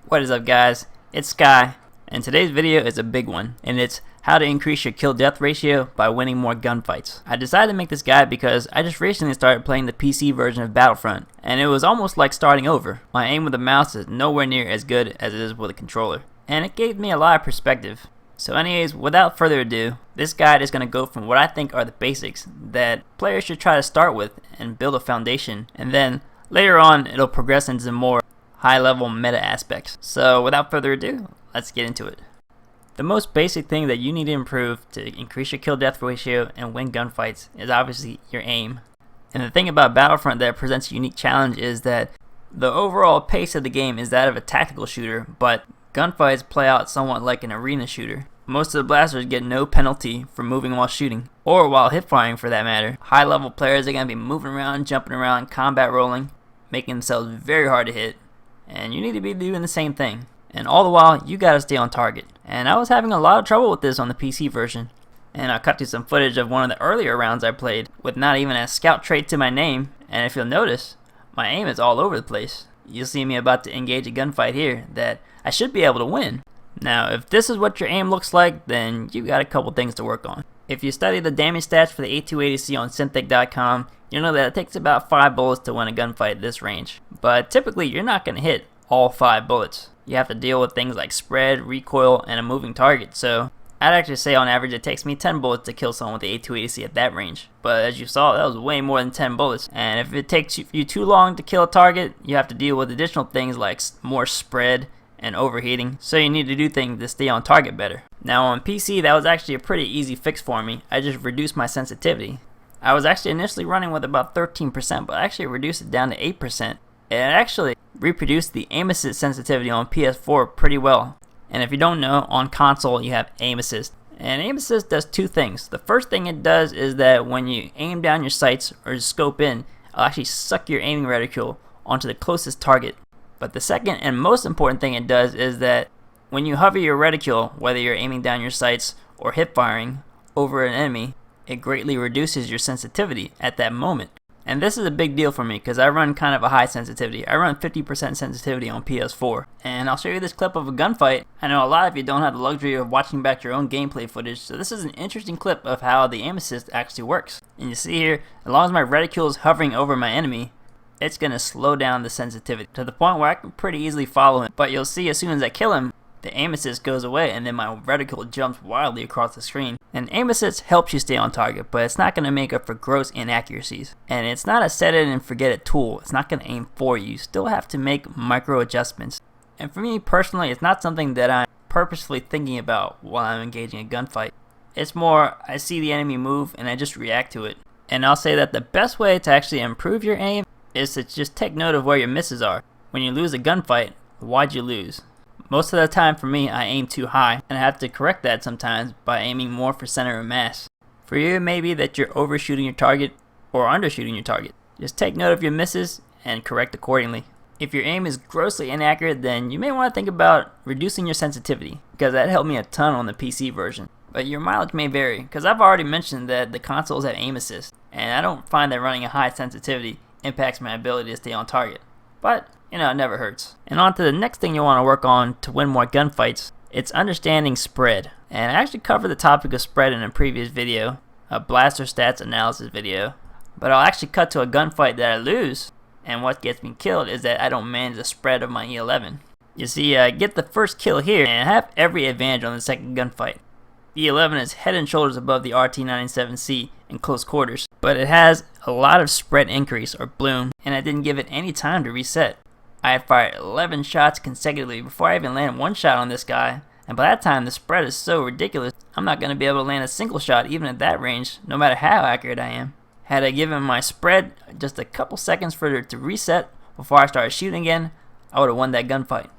What is up, guys? It's Sky, and today's video is a big one, and it's how to increase your kill-death ratio by winning more gunfights. I decided to make this guide because I just recently started playing the PC version of Battlefront, and it was almost like starting over. My aim with the mouse is nowhere near as good as it is with a controller, and it gave me a lot of perspective. So anyways, without further ado, this guide is going to go from what I think are the basics that players should try to start with and build a foundation, and then later on it'll progress into more high-level meta aspects. So without further ado, let's get into it. The most basic thing that you need to improve to increase your kill-death ratio and win gunfights is obviously your aim. And the thing about Battlefront that presents a unique challenge is that the overall pace of the game is that of a tactical shooter, but gunfights play out somewhat like an arena shooter. Most of the blasters get no penalty for moving while shooting, or while hip-firing for that matter. High-level players are going to be moving around, jumping around, combat rolling, making themselves very hard to hit, and you need to be doing the same thing. And all the while, you gotta stay on target. And I was having a lot of trouble with this on the PC version. And I'll cut to some footage of one of the earlier rounds I played with not even a scout trait to my name. And if you'll notice, my aim is all over the place. You'll see me about to engage a gunfight here that I should be able to win. Now, if this is what your aim looks like, then you got a couple things to work on. If you study the damage stats for the A280C on Synthetic.com, you'll know that it takes about 5 bullets to win a gunfight at this range. But typically, you're not going to hit all 5 bullets. You have to deal with things like spread, recoil, and a moving target. So I'd actually say on average it takes me 10 bullets to kill someone with the A280C at that range. But as you saw, that was way more than 10 bullets. And if it takes you too long to kill a target, you have to deal with additional things like more spread and overheating. So you need to do things to stay on target better. Now on PC, that was actually a pretty easy fix for me. I just reduced my sensitivity. I was actually initially running with about 13%, but I actually reduced it down to 8%. It actually reproduced the aim assist sensitivity on PS4 pretty well. And if you don't know, on console you have aim assist. And aim assist does two things. The first thing it does is that when you aim down your sights or scope in, it'll actually suck your aiming reticule onto the closest target. But the second and most important thing it does is that when you hover your reticule, whether you're aiming down your sights or hip firing over an enemy, it greatly reduces your sensitivity at that moment. And this is a big deal for me because I run kind of a high sensitivity. I run 50% sensitivity on PS4. And I'll show you this clip of a gunfight. I know a lot of you don't have the luxury of watching back your own gameplay footage, so this is an interesting clip of how the aim assist actually works. And you see here, as long as my reticule is hovering over my enemy, it's going to slow down the sensitivity to the point where I can pretty easily follow him. But you'll see as soon as I kill him, the aim assist goes away and then my reticule jumps wildly across the screen. And aim assist helps you stay on target, but it's not going to make up for gross inaccuracies. And it's not a set it and forget it tool. It's not going to aim for you. You still have to make micro adjustments. And for me personally, it's not something that I'm purposefully thinking about while I'm engaging a gunfight. It's more, I see the enemy move and I just react to it. And I'll say that the best way to actually improve your aim is to just take note of where your misses are. When you lose a gunfight, why'd you lose? Most of the time for me, I aim too high, and I have to correct that sometimes by aiming more for center of mass. For you, it may be that you're overshooting your target or undershooting your target. Just take note of your misses and correct accordingly. If your aim is grossly inaccurate, then you may want to think about reducing your sensitivity, because that helped me a ton on the PC version. But your mileage may vary, because I've already mentioned that the consoles have aim assist, and I don't find that running a high sensitivity impacts my ability to stay on target. But you know, it never hurts. And on to the next thing you want to work on to win more gunfights. It's understanding spread. And I actually covered the topic of spread in a previous video, a blaster stats analysis video. But I'll actually cut to a gunfight that I lose, and what gets me killed is that I don't manage the spread of my E11. You see, I get the first kill here, and I have every advantage on the second gunfight. The E11 is head and shoulders above the RT97C in close quarters, but it has a lot of spread increase or bloom, and I didn't give it any time to reset. I had fired 11 shots consecutively before I even landed one shot on this guy, and by that time the spread is so ridiculous, I'm not going to be able to land a single shot even at that range, no matter how accurate I am. Had I given my spread just a couple seconds for it to reset before I started shooting again, I would have won that gunfight.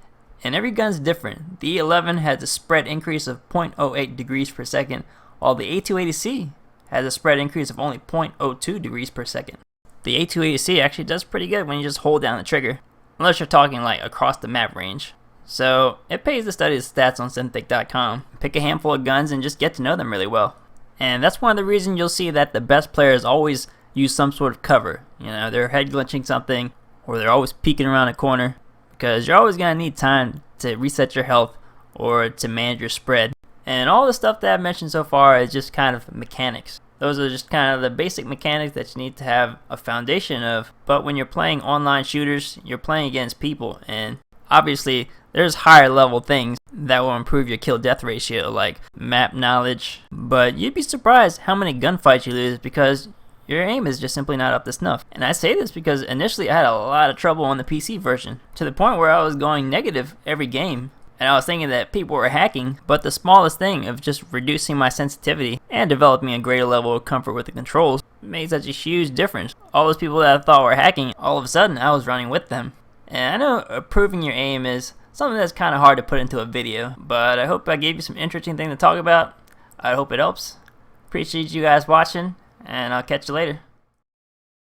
And every gun's different. The E11 has a spread increase of 0.08 degrees per second, while the A280C has a spread increase of only 0.02 degrees per second. The A280C actually does pretty good when you just hold down the trigger, unless you're talking like across the map range. So it pays to study the stats on Synthetic.com. Pick a handful of guns and just get to know them really well. And that's one of the reasons you'll see that the best players always use some sort of cover. You know, they're head glitching something, or they're always peeking around a corner. because you're always going to need time to reset your health or to manage your spread. And all the stuff that I've mentioned so far is just kind of mechanics. Those are just kind of the basic mechanics that you need to have a foundation of. But when you're playing online shooters, you're playing against people, and obviously there's higher level things that will improve your kill death ratio, like map knowledge. But you'd be surprised how many gunfights you lose because your aim is just simply not up to snuff. And I say this because initially I had a lot of trouble on the PC version, to the point where I was going negative every game. And I was thinking that people were hacking, but the smallest thing of just reducing my sensitivity and developing a greater level of comfort with the controls made such a huge difference. All those people that I thought were hacking, all of a sudden I was running with them. And I know improving your aim is something that's kind of hard to put into a video, but I hope I gave you some interesting thing to talk about. I hope it helps. Appreciate you guys watching, and I'll catch you later.